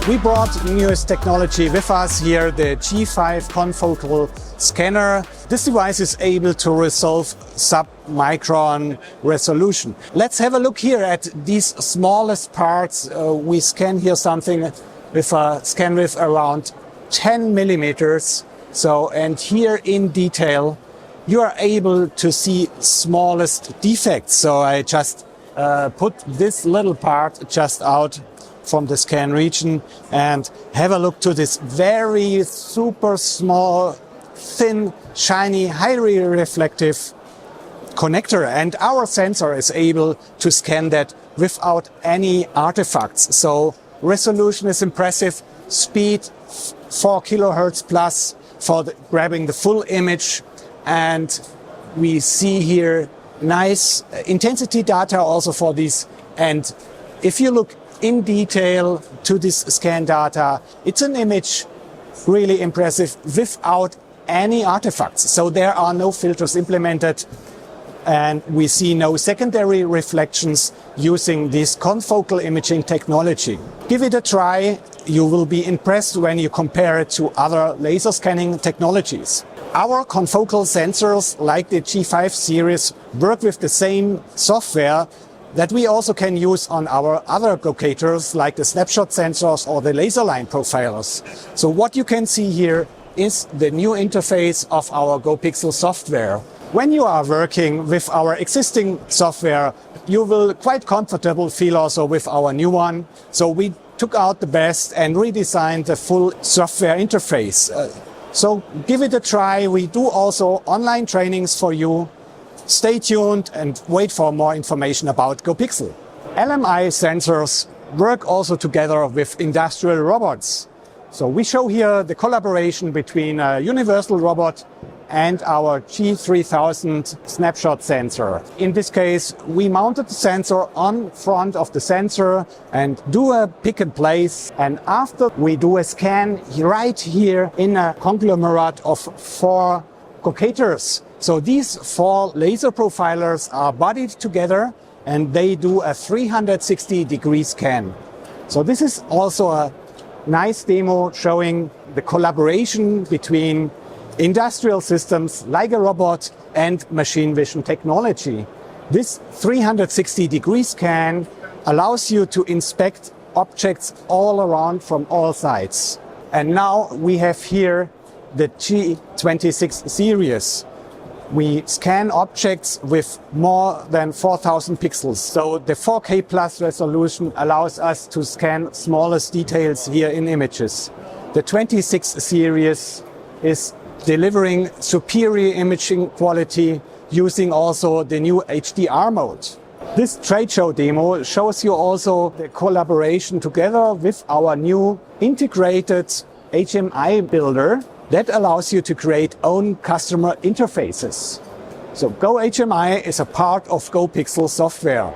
We brought newest technology with us here, the G5 confocal scanner. This device is able to resolve sub-micron resolution. Let's have a look here at these smallest parts. We scan here something with a scan width around 10 millimeters. And here in detail, you are able to see smallest defects. So I just put this little part just out from the scan region and have a look to this very super small, thin, shiny, highly reflective connector. And our sensor is able to scan that without any artifacts. So resolution is impressive, speed 4 kilohertz plus for grabbing the full image. And we see here nice intensity data also for these. And if you look in detail to this scan data, it's an image really impressive without any artifacts. So there are no filters implemented and we see no secondary reflections using this confocal imaging technology. Give it a try. You will be impressed when you compare it to other laser scanning technologies. Our confocal sensors, like the G5 series, work with the same software that we also can use on our other Gocators, like the snapshot sensors or the laser line profilers. So what you can see here is the new interface of our GoPixel software. When you are working with our existing software, you will quite comfortable feel also with our new one. So we took out the best and redesigned the full software interface. So give it a try. We do also online trainings for you. Stay tuned and wait for more information about GoPixel. LMI sensors work also together with industrial robots. So we show here the collaboration between a universal robot and our G3000 snapshot sensor. In this case, we mounted the sensor on front of the sensor and do a pick and place. And after we do a scan right here in a conglomerate of 4 Gocators. So these 4 laser profilers are bodied together and they do a 360-degree scan. So this is also a nice demo showing the collaboration between industrial systems like a robot and machine vision technology. This 360-degree scan allows you to inspect objects all around from all sides. And now we have here the G26 series. We scan objects with more than 4,000 pixels. So the 4K plus resolution allows us to scan smallest details here in images. The 26 series is delivering superior imaging quality using also the new HDR mode. This trade show demo shows you also the collaboration together with our new integrated HMI builder that allows you to create own customer interfaces. So GoHMI is a part of GoPixel software.